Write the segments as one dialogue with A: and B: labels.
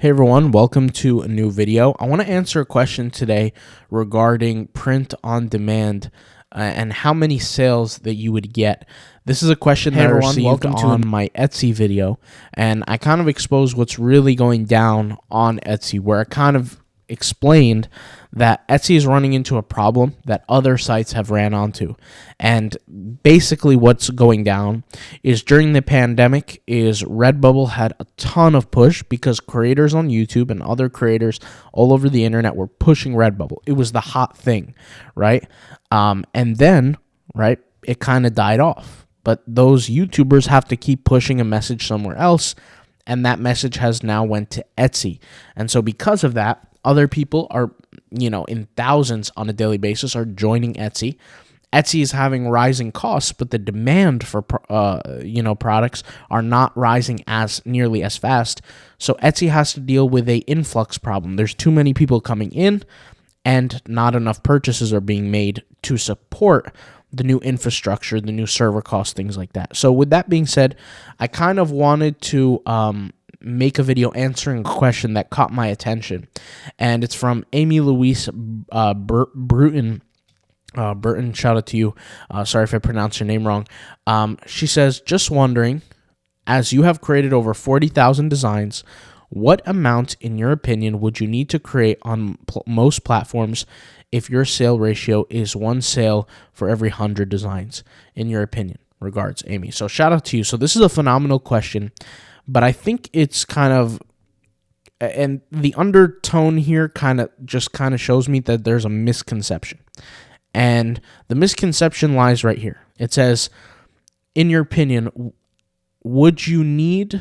A: Hey everyone, welcome to a new video. I want to answer a question today regarding print on demand and how many sales that you would get. This is a question that I received on my Etsy video, and I kind of exposed what's really going down on Etsy, where I kind of explained that Etsy is running into a problem that other sites have ran onto. And basically what's going down is during the pandemic is Redbubble had a ton of push because creators on YouTube and other creators all over the internet were pushing Redbubble. It was the hot thing, right? And then, right, it kind of died off. But those YouTubers have to keep pushing a message somewhere else, and that message has now went to Etsy. And so because of that, other people are, in thousands on a daily basis are joining Etsy. Etsy is having rising costs, but the demand for, products are not rising as nearly as fast. So Etsy has to deal with a influx problem. There's too many people coming in and not enough purchases are being made to support the new infrastructure, the new server costs, things like that. So with that being said, I kind of wanted to make a video answering a question that caught my attention, and it's from Amy Louise Bruton. Burton, shout out to you. Sorry if I pronounced your name wrong. She says, just wondering, as you have created over 40,000 designs, what amount, in your opinion, would you need to create on most platforms if your sale ratio is one sale for every 100 designs, in your opinion? Regards, Amy. So shout out to you. So this is a phenomenal question, but I think it's kind of, and the undertone here kind of shows me that there's a misconception. And the misconception lies right here. It says, in your opinion, what would you need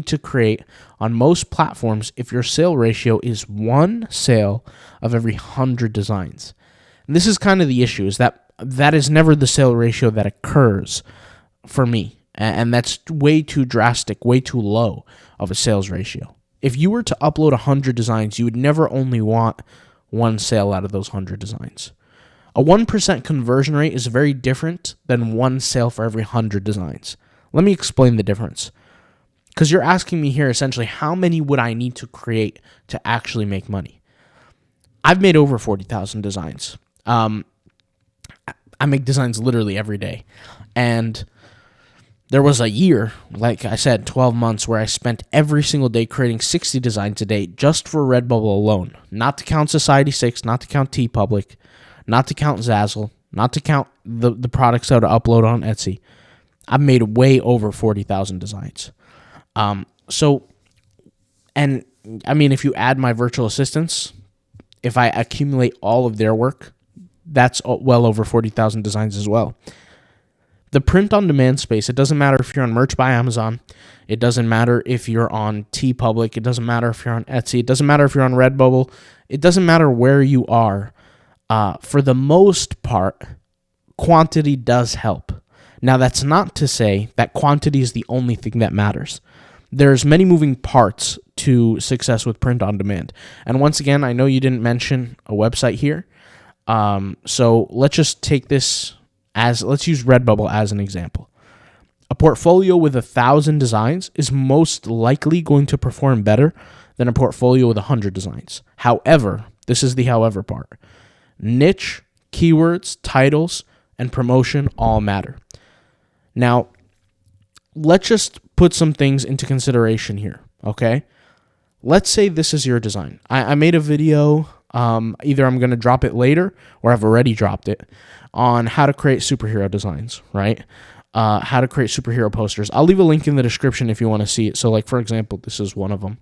A: to create on most platforms if your sale ratio is one sale of every 100 designs? And this is kind of the issue, is that is never the sale ratio that occurs for me. And that's way too drastic, way too low of a sales ratio. If you were to upload 100 designs, you would never only want one sale out of those 100 designs. A 1% conversion rate is very different than one sale for every 100 designs. Let me explain the difference. Because you're asking me here essentially, how many would I need to create to actually make money? I've made over 40,000 designs. I make designs literally every day. And there was a year, like I said, 12 months, where I spent every single day creating 60 designs a day just for Redbubble alone. Not to count Society6, not to count TeePublic, not to count Zazzle, not to count the products that I upload on Etsy. I've made way over 40,000 designs. If you add my virtual assistants, if I accumulate all of their work, that's well over 40,000 designs as well. The print-on-demand space, it doesn't matter if you're on Merch by Amazon. It doesn't matter if you're on TeePublic. It doesn't matter if you're on Etsy. It doesn't matter if you're on Redbubble. It doesn't matter where you are. For the most part, quantity does help. Now, that's not to say that quantity is the only thing that matters. There's many moving parts to success with print-on-demand. And once again, I know you didn't mention a website here. So let's just take this let's use Redbubble as an example. A portfolio with 1,000 designs is most likely going to perform better than a portfolio with 100 designs. However, this is the however part. Niche, keywords, titles, and promotion all matter. Now, let's just put some things into consideration here, okay? Let's say this is your design. I made a video, either I'm going to drop it later or I've already dropped it, on how to create superhero designs, right? How to create superhero posters. I'll leave a link in the description if you want to see it. So, like, for example, this is one of them.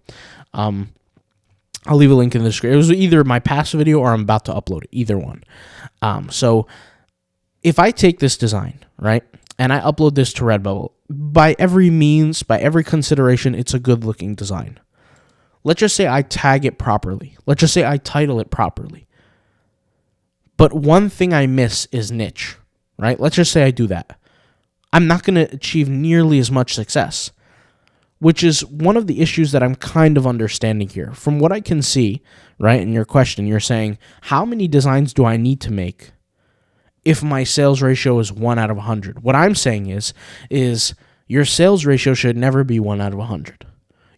A: I'll leave a link in the description. It was either my past video or I'm about to upload it, either one. So if I take this design, right, and I upload this to Redbubble, by every means, by every consideration, it's a good-looking design. Let's just say I tag it properly. Let's just say I title it properly. But one thing I miss is niche, right? Let's just say I do that. I'm not going to achieve nearly as much success, which is one of the issues that I'm kind of understanding here. From what I can see, right, in your question, you're saying, how many designs do I need to make if my sales ratio is 1 out of 100? What I'm saying is your sales ratio should never be 1 out of 100.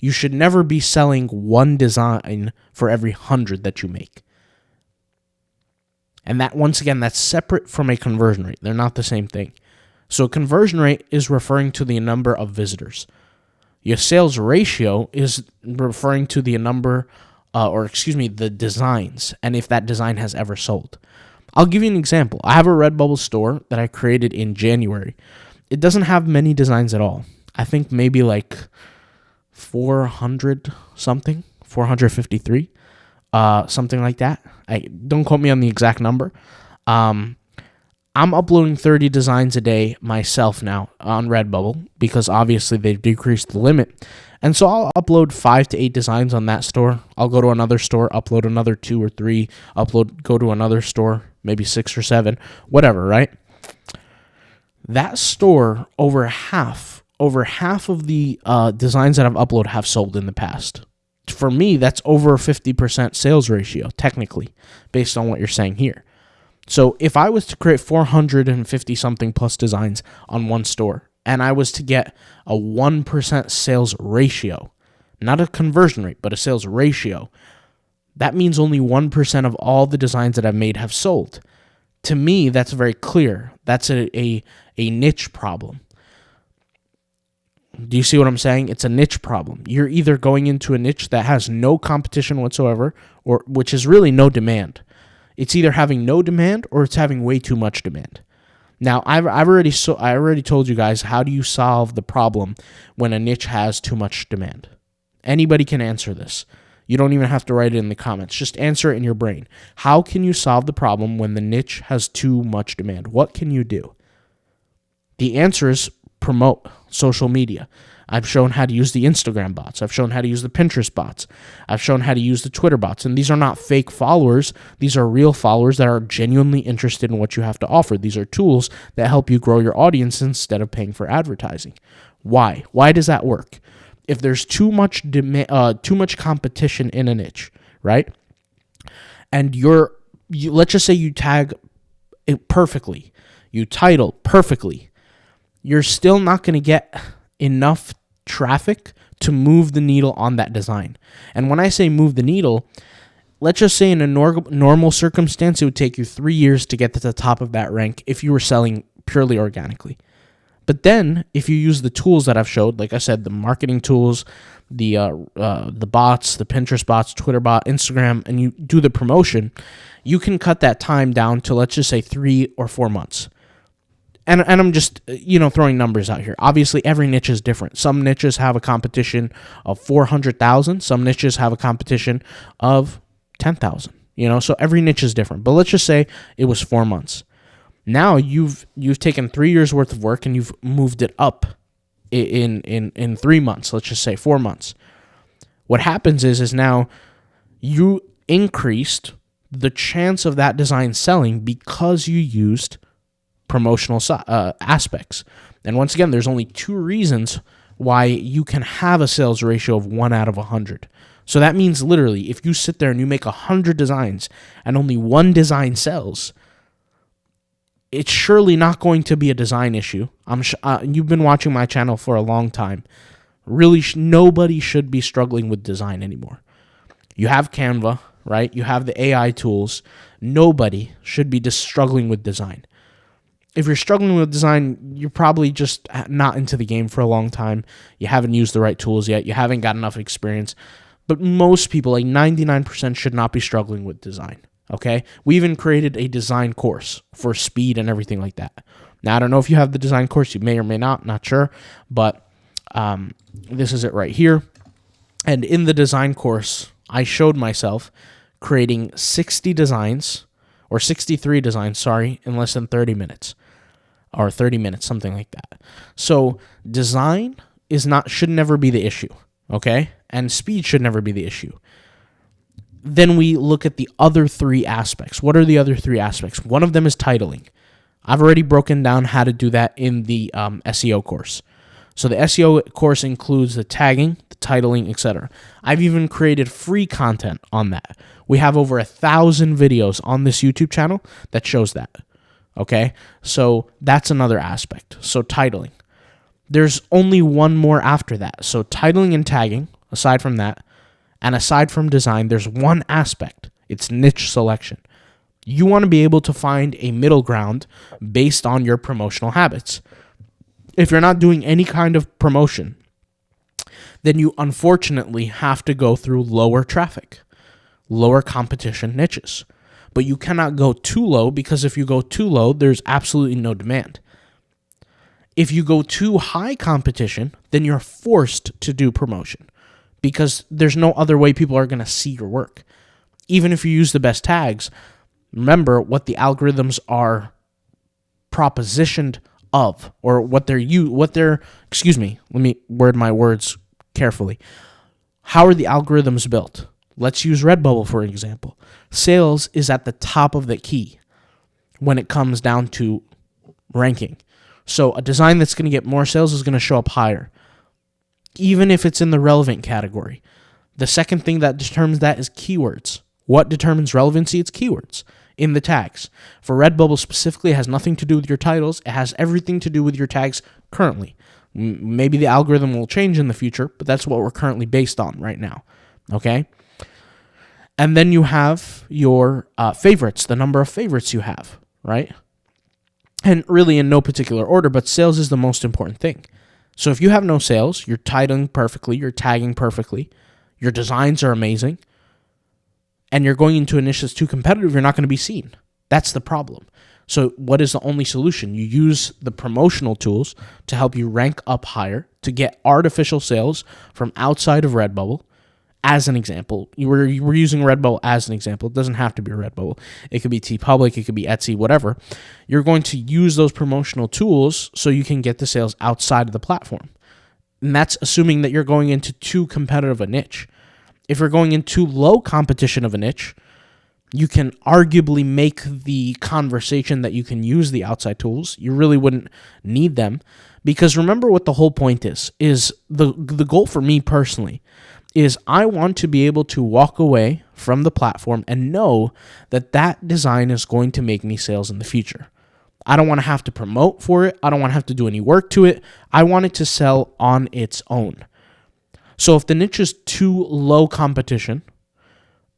A: You should never be selling one design for every 100 that you make. And that, once again, that's separate from a conversion rate. They're not the same thing. So conversion rate is referring to the number of visitors. Your sales ratio is referring to the number, the designs, and if that design has ever sold. I'll give you an example. I have a Redbubble store that I created in January. It doesn't have many designs at all. I think maybe like 400 something, 453, something like that. Don't quote me on the exact number. I'm uploading 30 designs a day myself now on Redbubble because obviously they've decreased the limit. And so I'll upload 5 to 8 designs on that store. I'll go to another store, upload another 2 or 3, go to another store, maybe 6 or 7, whatever, right? That store, over half of the designs that I've uploaded have sold in the past. For me, that's over a 50% sales ratio, technically, based on what you're saying here. So if I was to create 450 something plus designs on one store, and I was to get a 1% sales ratio, not a conversion rate, but a sales ratio, that means only 1% of all the designs that I've made have sold. To me, that's very clear. That's a niche problem. Do you see what I'm saying? It's a niche problem. You're either going into a niche that has no competition whatsoever, or which is really no demand. It's either having no demand or it's having way too much demand. Now, I already told you guys, how do you solve the problem when a niche has too much demand? Anybody can answer this. You don't even have to write it in the comments. Just answer it in your brain. How can you solve the problem when the niche has too much demand? What can you do? The answer is promote social media. I've shown how to use the Instagram bots. I've shown how to use the Pinterest bots. I've shown how to use the Twitter bots. And these are not fake followers. These are real followers that are genuinely interested in what you have to offer. These are tools that help you grow your audience instead of paying for advertising. Why? Why does that work? If there's too much competition in a niche, right? And let's just say you tag it perfectly, you title perfectly, you're still not going to get enough traffic to move the needle on that design. And when I say move the needle, let's just say in a normal circumstance, it would take you 3 years to get to the top of that rank if you were selling purely organically. But then, if you use the tools that I've showed, like I said, the marketing tools, the bots, the Pinterest bots, Twitter bot, Instagram, and you do the promotion, you can cut that time down to, let's just say, 3 or 4 months. And I'm just, throwing numbers out here. Obviously, every niche is different. Some niches have a competition of 400,000. Some niches have a competition of 10,000. So every niche is different. But let's just say it was 4 months. Now you've taken 3 years worth of work and you've moved it up in 3 months. Let's just say 4 months. What happens is now you increased the chance of that design selling because you used promotional aspects. And once again, there's only 2 reasons why you can have a sales ratio of 1 out of 100. So that means literally, if you sit there and you make 100 designs and only 1 design sells, it's surely not going to be a design issue. You've been watching my channel for a long time. Really, nobody should be struggling with design anymore. You have Canva, right? You have the AI tools. Nobody should be just struggling with design. If you're struggling with design, you're probably just not into the game for a long time. You haven't used the right tools yet. You haven't got enough experience. But most people, like 99%, should not be struggling with design. Okay? We even created a design course for speed and everything like that. Now, I don't know if you have the design course. You may or may not sure. But this is it right here. And in the design course, I showed myself creating 63 designs, in less than 30 minutes. Or 30 minutes, something like that. So design should never be the issue, okay? And speed should never be the issue. Then we look at the other 3 aspects. What are the other 3 aspects? One of them is titling. I've already broken down how to do that in the SEO course. So the SEO course includes the tagging, the titling, etc. I've even created free content on that. We have over 1,000 videos on this YouTube channel that shows that. Okay, so that's another aspect. So titling. There's only one more after that. So titling and tagging aside from that, and aside from design, there's one aspect. It's niche selection. You want to be able to find a middle ground based on your promotional habits. If you're not doing any kind of promotion, then you unfortunately have to go through lower traffic, lower competition niches. But you cannot go too low, because if you go too low, there's absolutely no demand. If you go too high competition, then you're forced to do promotion, because there's no other way people are going to see your work. Even if you use the best tags, remember what the algorithms are propositioned of, or let me word my words carefully. How are the algorithms built? Let's use Redbubble, for example. Sales is at the top of the key when it comes down to ranking. So a design that's going to get more sales is going to show up higher, even if it's in the relevant category. The second thing that determines that is keywords. What determines relevancy? It's keywords in the tags. For Redbubble specifically, it has nothing to do with your titles. It has everything to do with your tags currently. Maybe the algorithm will change in the future, but that's what we're currently based on right now. Okay? And then you have your favorites, the number of favorites you have, right? And really in no particular order, but sales is the most important thing. So if you have no sales, you're titling perfectly, you're tagging perfectly, your designs are amazing, and you're going into a niche that's too competitive, you're not going to be seen. That's the problem. So what is the only solution? You use the promotional tools to help you rank up higher, to get artificial sales from outside of Redbubble. As an example, we're using Redbubble as an example. It doesn't have to be Redbubble. It could be TeePublic, it could be Etsy, whatever. You're going to use those promotional tools so you can get the sales outside of the platform. And that's assuming that you're going into too competitive a niche. If you're going into low competition of a niche, you can arguably make the conversation that you can use the outside tools. You really wouldn't need them, because remember what the whole point is the goal for me personally is I want to be able to walk away from the platform and know that that design is going to make me sales in the future. I don't want to have to promote for it. I don't want to have to do any work to it. I want it to sell on its own. So if the niche is too low competition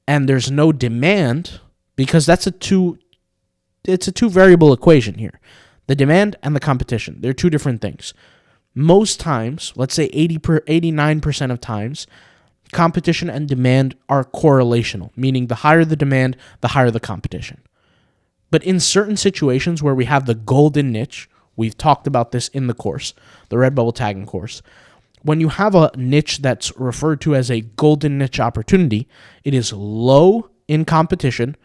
A: and there's no demand, because it's a two variable equation here. The demand and the competition, they're two different things. Most times, let's say 89% of times, competition and demand are correlational, meaning the higher the demand, the higher the competition. But in certain situations where we have the golden niche, we've talked about this in the course, the Redbubble tagging course. When you have a niche that's referred to as a golden niche opportunity, it is low in competition,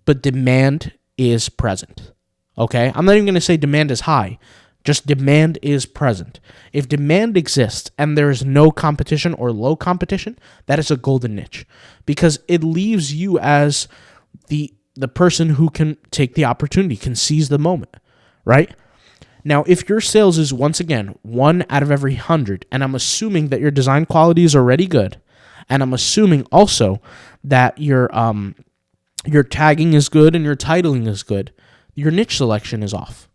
A: but demand is present. Okay? I'm not even going to say demand is high. Just demand is present. If demand exists and there is no competition or low competition, that is a golden niche, because it leaves you as the person who can take the opportunity, can seize the moment, right? Now, if your sales is, once again, 1 out of every 100, and I'm assuming that your design quality is already good, and I'm assuming also that your tagging is good and your titling is good, your niche selection is off.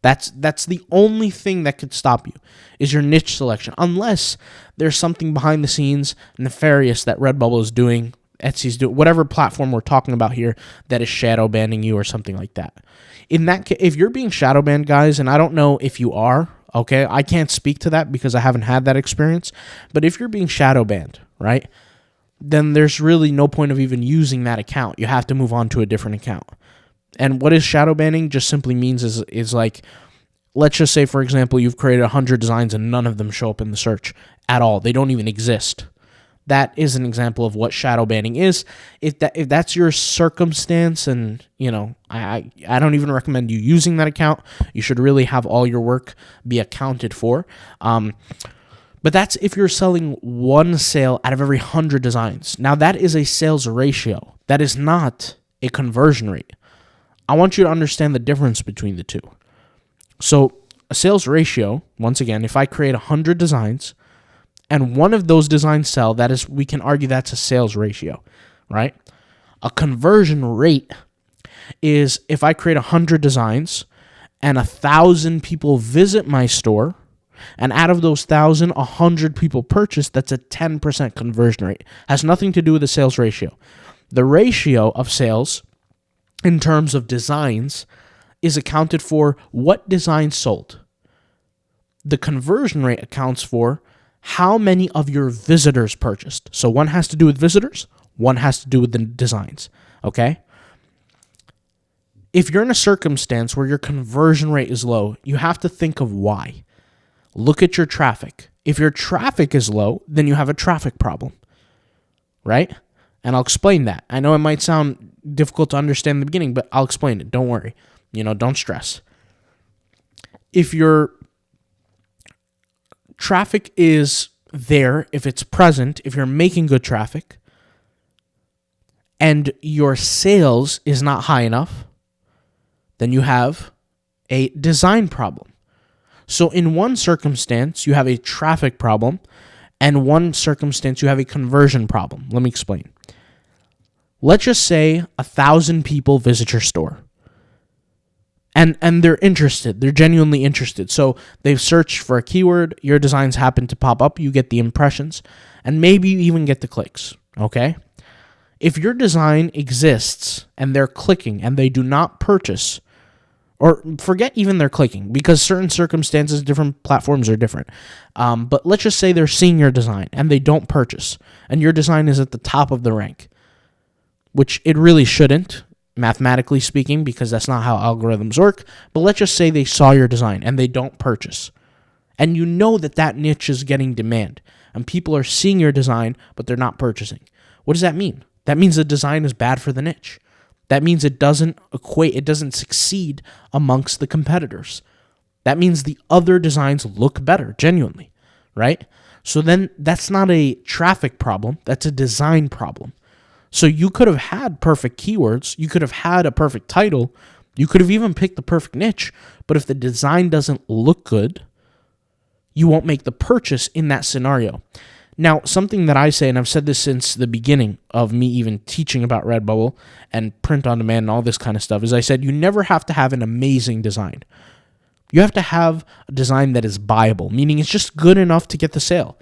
A: That's the only thing that could stop you, is your niche selection, unless there's something behind the scenes nefarious that Redbubble is doing, Etsy's doing, whatever platform we're talking about here that is shadow banning you or something like that. In that case, if you're being shadow banned, guys, and I don't know if you are, okay, I can't speak to that because I haven't had that experience, but if you're being shadow banned, right, then there's really no point of even using that account. You have to move on to a different account. And what is shadow banning just simply means is like, let's just say, for example, you've created 100 designs and none of them show up in the search at all. They don't even exist. That is an example of what shadow banning is. If that's your circumstance, and I don't even recommend you using that account. You should really have all your work be accounted for. But that's if you're selling one sale out of every 100 designs. Now that is a sales ratio. That is not a conversion rate. I want you to understand the difference between the two. So a sales ratio, once again, if I create 100 designs and one of those designs sell, that is, we can argue that's a sales ratio, right? A conversion rate is if I create 100 designs and 1,000 people visit my store And out of those 1,000, 100 people purchased. That's a 10% conversion rate. Has nothing to do with the sales ratio. The ratio of sales in terms of designs is accounted for what designs sold. The conversion rate accounts for how many of your visitors purchased. So one has to do with visitors, one has to do with the designs, okay? If you're in a circumstance where your conversion rate is low, you have to think of why. Look at your traffic. If your traffic is low, then you have a traffic problem, right? And I'll explain that. I know it might sound difficult to understand in the beginning, but I'll explain it. Don't worry. Don't stress. If your traffic is there, if it's present, if you're making good traffic, and your sales is not high enough, then you have a design problem. So in one circumstance, you have a traffic problem, and one circumstance, you have a conversion problem. Let me explain. Let's just say 1,000 people visit your store. And they're interested. They're genuinely interested. So they've searched for a keyword. Your designs happen to pop up. You get the impressions. And maybe you even get the clicks. Okay? If your design exists and they're clicking and they do not purchase, or forget even they're clicking, because certain circumstances, different platforms are different. But let's just say they're seeing your design and they don't purchase. And your design is at the top of the rank, which it really shouldn't, mathematically speaking, because that's not how algorithms work. But let's just say they saw your design and they don't purchase. And you know that niche is getting demand. And people are seeing your design, but they're not purchasing. What does that mean? That means the design is bad for the niche. That means it doesn't succeed amongst the competitors. That means the other designs look better, genuinely, right? So then that's not a traffic problem. That's a design problem. So you could have had perfect keywords, you could have had a perfect title, you could have even picked the perfect niche, but if the design doesn't look good, you won't make the purchase in that scenario. Now, something that I say, and I've said this since the beginning of me even teaching about Redbubble and print on demand and all this kind of stuff, is I said you never have to have an amazing design. You have to have a design that is buyable, meaning it's just good enough to get the sale.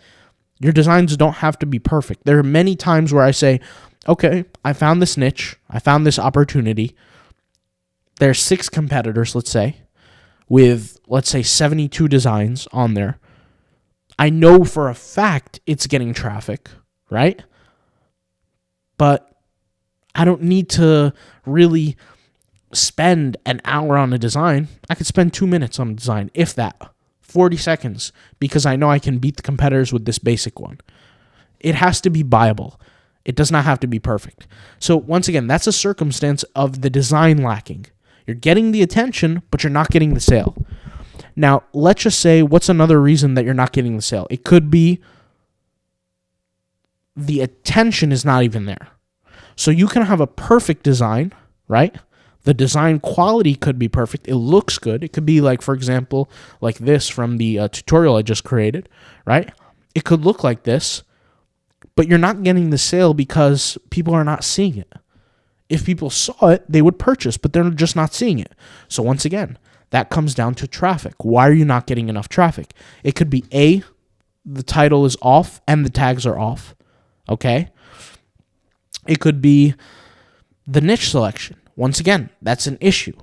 A: Your designs don't have to be perfect. There are many times where I say, okay, I found this niche, I found this opportunity. There's 6 competitors, let's say, with, 72 designs on there. I know for a fact it's getting traffic, right? But I don't need to really spend an hour on a design. I could spend 2 minutes on a design, if that, 40 seconds, because I know I can beat the competitors with this basic one. It has to be buyable. It does not have to be perfect. So once again, that's a circumstance of the design lacking. You're getting the attention, but you're not getting the sale. Now, let's just say, what's another reason that you're not getting the sale? It could be the attention is not even there. So you can have a perfect design, right? The design quality could be perfect. It looks good. It could be like, for example, like this from the tutorial I just created, right? It could look like this, but you're not getting the sale because people are not seeing it. If people saw it, they would purchase, but they're just not seeing it. So once again, that comes down to traffic. Why are you not getting enough traffic? It could be A, the title is off and the tags are off, okay? It could be the niche selection. Once again, that's an issue,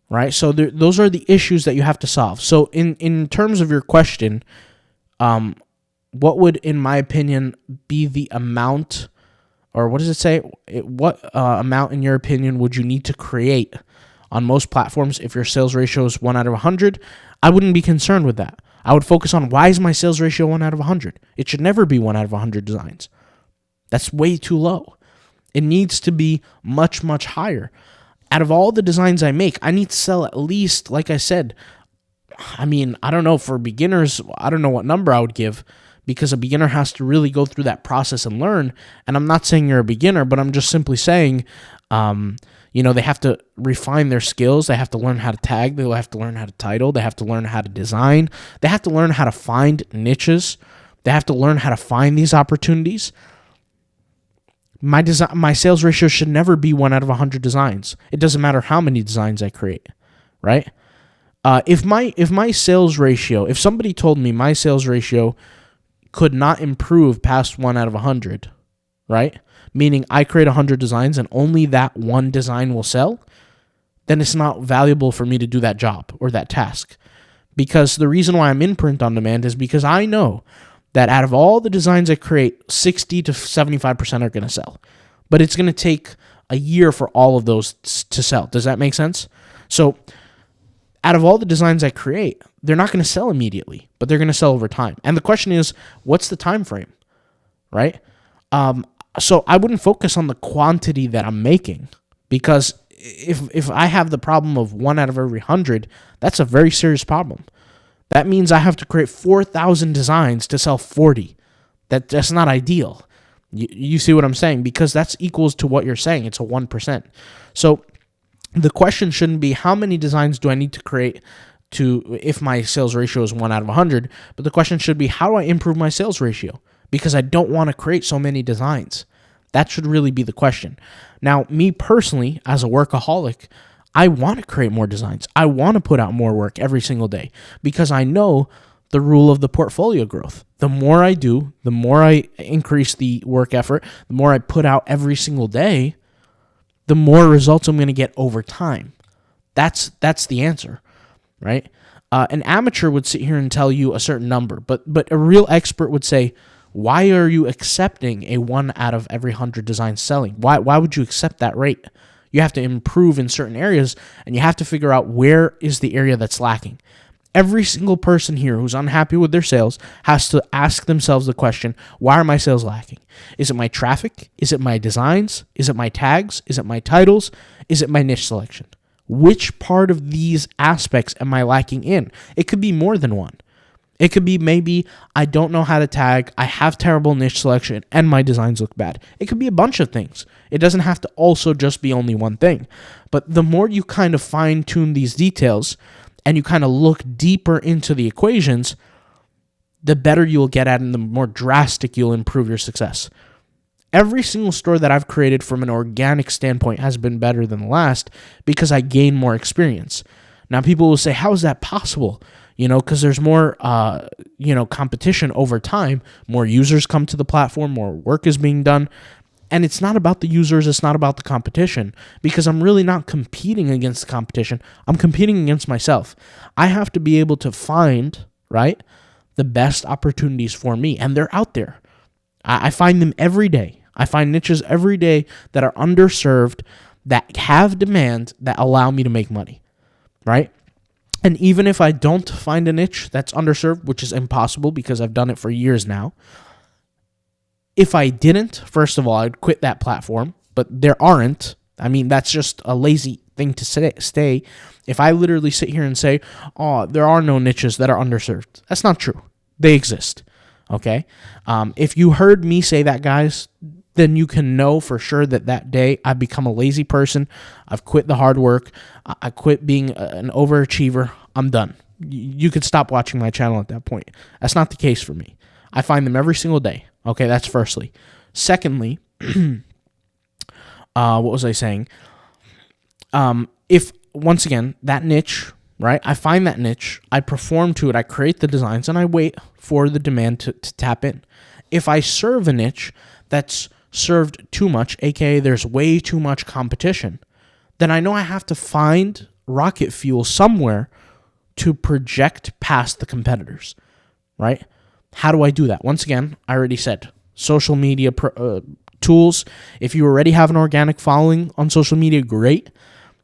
A: right? So those are the issues that you have to solve. So in terms of your question, what would, in my opinion, be the amount, or what does it say? What amount, in your opinion, would you need to create on most platforms if your sales ratio is 1 out of 100? I wouldn't be concerned with that. I would focus on, why is my sales ratio 1 out of 100? It should never be 1 out of 100 designs. That's way too low. It needs to be much, much higher. Out of all the designs I make, I need to sell at least, like I said, I don't know, for beginners, I don't know what number I would give, because a beginner has to really go through that process and learn. And I'm not saying you're a beginner, but I'm just simply saying, they have to refine their skills. They have to learn how to tag. They have to learn how to title. They have to learn how to design. They have to learn how to find niches. They have to learn how to find these opportunities. My sales ratio should never be 1 out of 100 designs. It doesn't matter how many designs I create, right? If my sales ratio, if somebody told me my sales ratio could not improve past 1 out of 100, right? Meaning I create 100 designs and only that one design will sell, then it's not valuable for me to do that job or that task. Because the reason why I'm in print on demand is because I know that out of all the designs I create, 60 to 75% are going to sell. But it's going to take a year for all of those to sell. Does that make sense? So out of all the designs I create, they're not going to sell immediately, but they're going to sell over time. And the question is, what's the time frame, right? So I wouldn't focus on the quantity that I'm making, because if I have the problem of 1 out of every 100, that's a very serious problem. That means I have to create 4,000 designs to sell 40. That's not ideal. You see what I'm saying? Because that's equals to what you're saying. It's a 1%. So the question shouldn't be how many designs do I need to create if my sales ratio is 1 out of 100, but the question should be, how do I improve my sales ratio? Because I don't want to create so many designs. That should really be the question. Now, me personally, as a workaholic, I want to create more designs. I want to put out more work every single day because I know the rule of the portfolio growth. The more I do, the more I increase the work effort, the more I put out every single day, the more results I'm going to get over time. That's the answer, right? An amateur would sit here and tell you a certain number, but a real expert would say, why are you accepting a 1 out of every 100 designs selling? Why would you accept that rate? You have to improve in certain areas, and you have to figure out where is the area that's lacking. Every single person here who's unhappy with their sales has to ask themselves the question, why are my sales lacking? Is it my traffic? Is it my designs? Is it my tags? Is it my titles? Is it my niche selection? Which part of these aspects am I lacking in? It could be more than one. It could be maybe I don't know how to tag, I have terrible niche selection, and my designs look bad. It could be a bunch of things. It doesn't have to also just be only one thing. But the more you kind of fine-tune these details and you kind of look deeper into the equations, the better you'll get at it and the more drastic you'll improve your success. Every single store that I've created from an organic standpoint has been better than the last because I gain more experience. Now, people will say, how is that possible? Because there's more, competition over time. More users come to the platform, more work is being done. And it's not about the users, it's not about the competition, because I'm really not competing against the competition. I'm competing against myself. I have to be able to find, right, the best opportunities for me, and they're out there. I find them every day. I find niches every day that are underserved, that have demand, that allow me to make money, right? And even if I don't find a niche that's underserved, which is impossible because I've done it for years now, if I didn't, first of all, I'd quit that platform, but there aren't. I mean, that's just a lazy thing to say. If I literally sit here and say, oh, there are no niches that are underserved, that's not true. They exist, okay? If you heard me say that, guys, then you can know for sure that day I've become a lazy person. I've quit the hard work. I quit being an overachiever. I'm done. You could stop watching my channel at that point. That's not the case for me. I find them every single day. Okay, that's firstly. Secondly, what was I saying? If, once again, that niche, right? I find that niche, I perform to it, I create the designs, and I wait for the demand to tap in. If I serve a niche that's served too much, aka there's way too much competition, then I know I have to find rocket fuel somewhere to project past the competitors, right? How do I do that? Once again, I already said social media tools. If you already have an organic following on social media, great.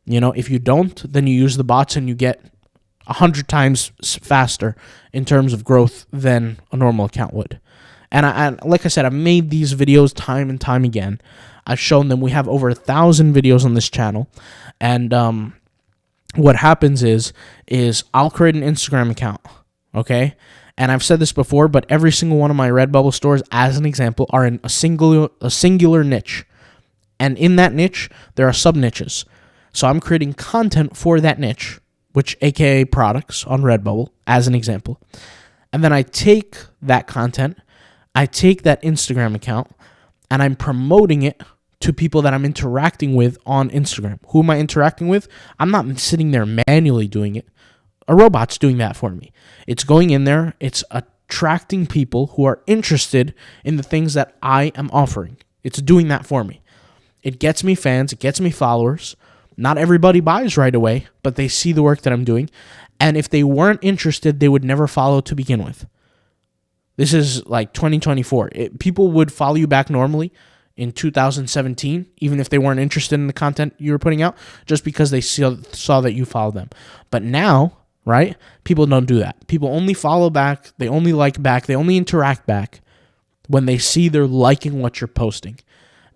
A: If you don't, then you use the bots and you get 100 times faster in terms of growth than a normal account would. And like I said, I've made these videos time and time again. I've shown them. We have over 1,000 videos on this channel. And what happens is I'll create an Instagram account, okay? And I've said this before, but every single one of my Redbubble stores, as an example, are in a singular niche. And in that niche, there are sub-niches. So I'm creating content for that niche, which aka products on Redbubble, as an example. And then I take that content, I take that Instagram account, and I'm promoting it to people that I'm interacting with on Instagram. Who am I interacting with? I'm not sitting there manually doing it. A robot's doing that for me. It's going in there. It's attracting people who are interested in the things that I am offering. It's doing that for me. It gets me fans. It gets me followers. Not everybody buys right away, but they see the work that I'm doing. And if they weren't interested, they would never follow to begin with. This is like 2024. People would follow you back normally in 2017, even if they weren't interested in the content you were putting out, just because they saw that you followed them. But now, right, people don't do that. People only follow back, they only like back, they only interact back when they see they're liking what you're posting.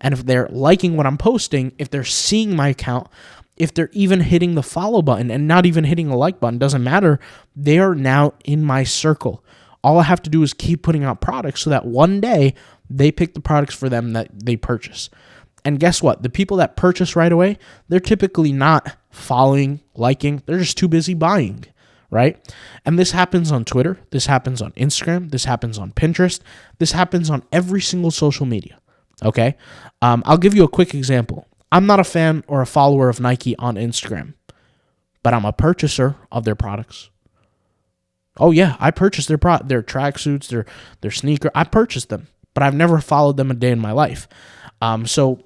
A: And if they're liking what I'm posting, if they're seeing my account, if they're even hitting the follow button and not even hitting the like button, doesn't matter, they are now in my circle. All I have to do is keep putting out products so that one day they pick the products for them that they purchase. And guess what? The people that purchase right away, they're typically not following, liking. They're just too busy buying, right? And this happens on Twitter. This happens on Instagram. This happens on Pinterest. This happens on every single social media, okay? I'll give you a quick example. I'm not a fan or a follower of Nike on Instagram, but I'm a purchaser of their products. Oh yeah, I purchased their tracksuits, their sneaker. I purchased them, but I've never followed them a day in my life. So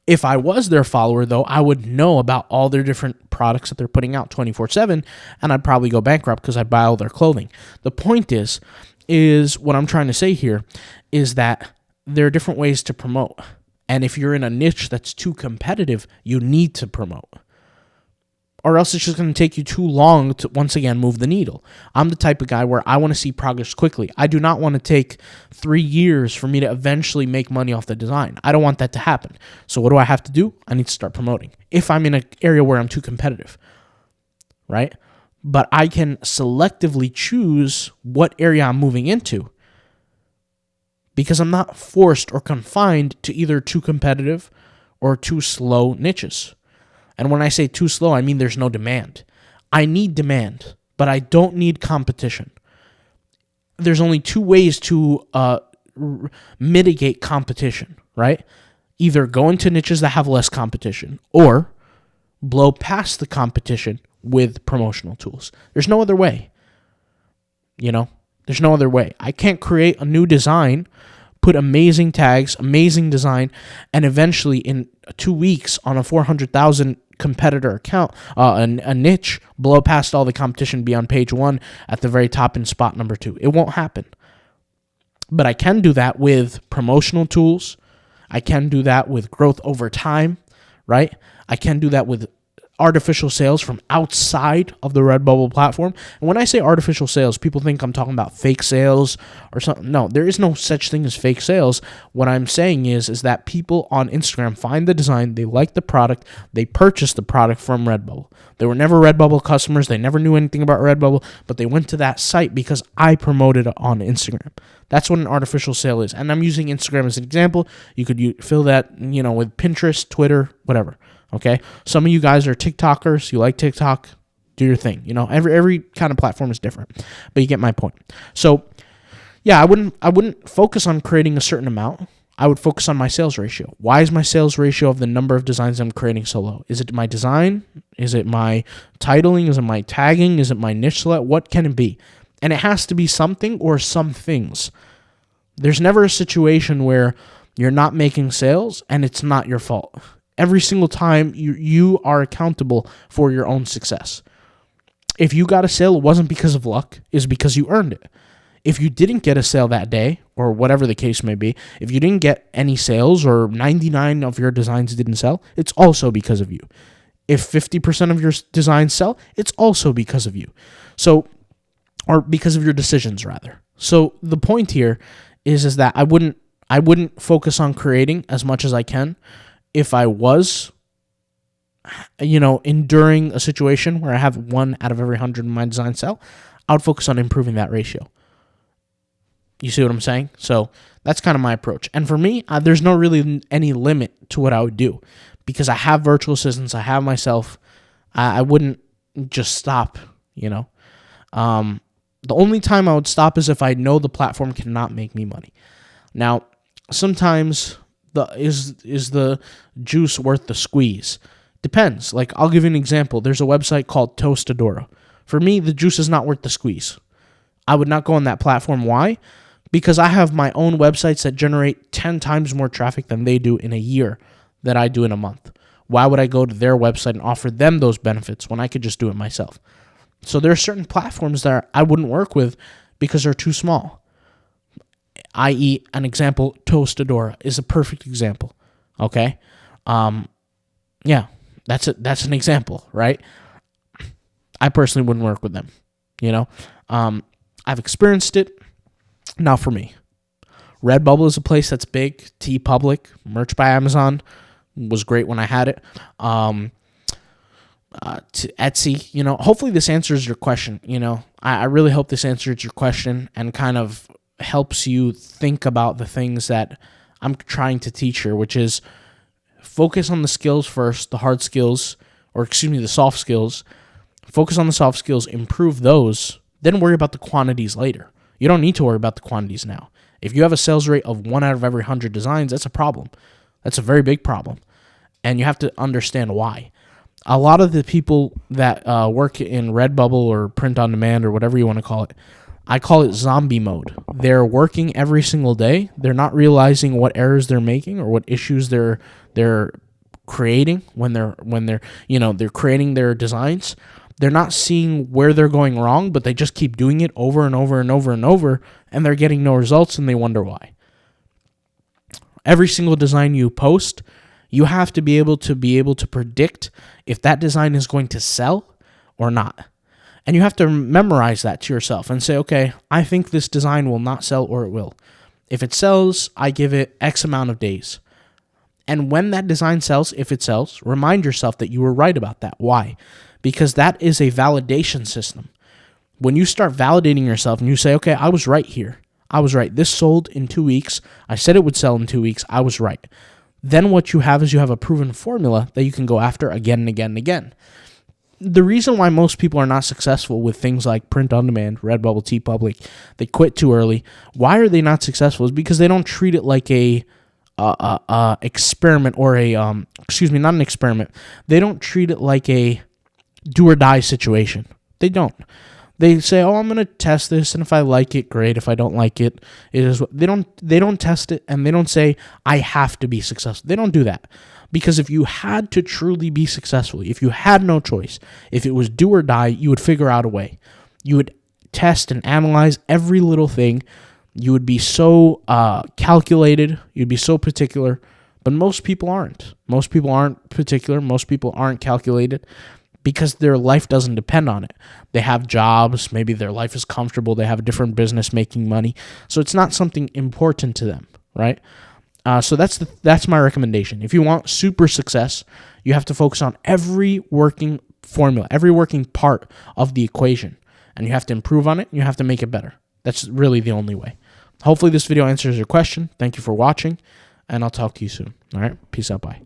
A: if I was their follower, though, I would know about all their different products that they're putting out 24/7, and I'd probably go bankrupt because I'd buy all their clothing. The point is what I'm trying to say here is that there are different ways to promote. And if you're in a niche that's too competitive, you need to promote. Or else it's just going to take you too long to, once again, move the needle. I'm the type of guy where I want to see progress quickly. I do not want to take 3 years for me to eventually make money off the design. I don't want that to happen. So what do I have to do? I need to start promoting. If I'm in an area where I'm too competitive, right? But I can selectively choose what area I'm moving into because I'm not forced or confined to either too competitive or too slow niches. And when I say too slow, I mean there's no demand. I need demand, but I don't need competition. There's only two ways to mitigate competition, right? Either go into niches that have less competition or blow past the competition with promotional tools. There's no other way. There's no other way. I can't create a new design, put amazing tags, amazing design, and eventually in 2 weeks on a 400,000 competitor account, a niche, blow past all the competition, be on page 1 at the very top in spot number 2. It won't happen. But I can do that with promotional tools. I can do that with growth over time, right? I can do that with artificial sales from outside of the Redbubble platform. And when I say artificial sales, people think I'm talking about fake sales or something. No, there is no such thing as fake sales. What I'm saying is that people on Instagram find the design, they like the product, they purchase the product from Redbubble. They were never Redbubble customers, they never knew anything about Redbubble, but they went to that site because I promoted it on Instagram. That's what an artificial sale is. And I'm using Instagram as an example. You could fill that, with Pinterest, Twitter, whatever. Okay, some of you guys are TikTokers. You like TikTok, do your thing. Every kind of platform is different, but you get my point. So, yeah, I wouldn't focus on creating a certain amount. I would focus on my sales ratio. Why is my sales ratio of the number of designs I'm creating so low? Is it my design? Is it my titling? Is it my tagging? Is it my niche select? What can it be? And it has to be something or some things. There's never a situation where you're not making sales and it's not your fault. Every single time you are accountable for your own success. If you got a sale, it wasn't because of luck, it's because you earned it. If you didn't get a sale that day, or whatever the case may be, if you didn't get any sales or 99 of your designs didn't sell, it's also because of you. If 50% of your designs sell, it's also because of you. So, or because of your decisions rather. So the point here is that I wouldn't focus on creating as much as I can. If I was, enduring a situation where I have 1 out of every 100 in my design sell, I would focus on improving that ratio. You see what I'm saying? So that's kind of my approach. And for me, there's no really any limit to what I would do because I have virtual assistants. I have myself. I wouldn't just stop, The only time I would stop is if I know the platform cannot make me money. Now, sometimes is the juice worth the squeeze? Depends. Like, I'll give you an example. There's a website called Tostadora. For me, the juice is not worth the squeeze. I would not go on that platform. Why? Because I have my own websites that generate 10 times more traffic than they do in a year that I do in a month. Why would I go to their website and offer them those benefits when I could just do it myself? So there are certain platforms that I wouldn't work with because they're too small. I.e., an example, Toastadora is a perfect example. Okay? Yeah, that's an example, right? I personally wouldn't work with them. I've experienced it. Not for me. Redbubble is a place that's big. TeePublic, merch by Amazon, was great when I had it. To Etsy, hopefully this answers your question. I really hope this answers your question and kind of helps you think about the things that I'm trying to teach here, which is focus on the skills first, the hard skills, the soft skills. Focus on the soft skills, improve those, then worry about the quantities later. You don't need to worry about the quantities now. If you have a sales rate of 1 out of every 100 designs, that's a problem. That's a very big problem. And you have to understand why. A lot of the people that work in Redbubble or print on demand or whatever you want to call it, I call it zombie mode. They're working every single day. They're not realizing what errors they're making or what issues they're creating when they're creating their designs. They're not seeing where they're going wrong, but they just keep doing it over and over and over and over, and they're getting no results, and they wonder why. Every single design you post, you have to be able to predict if that design is going to sell or not. And you have to memorize that to yourself and say, okay, I think this design will not sell or it will. If it sells, I give it X amount of days. And when that design sells, if it sells, remind yourself that you were right about that. Why? Because that is a validation system. When you start validating yourself and you say, okay, I was right here. I was right. This sold in 2 weeks. I said it would sell in 2 weeks. I was right. Then what you have is you have a proven formula that you can go after again and again and again. The reason why most people are not successful with things like print on demand, Redbubble, TeePublic, they quit too early. Why are they not successful? Is because they don't treat it like a experiment or not an experiment. They don't treat it like a do or die situation. They don't. They say, "Oh, I'm going to test this, and if I like it, great. If I don't like it, it is." They don't test it, and they don't say, "I have to be successful." They don't do that. Because if you had to truly be successful, if you had no choice, if it was do or die, you would figure out a way. You would test and analyze every little thing. You would be so calculated. You'd be so particular. But most people aren't. Most people aren't particular. Most people aren't calculated because their life doesn't depend on it. They have jobs. Maybe their life is comfortable. They have a different business making money. So it's not something important to them, right? So that's my recommendation. If you want super success, you have to focus on every working formula, every working part of the equation. And you have to improve on it. And you have to make it better. That's really the only way. Hopefully this video answers your question. Thank you for watching. And I'll talk to you soon. All right. Peace out. Bye.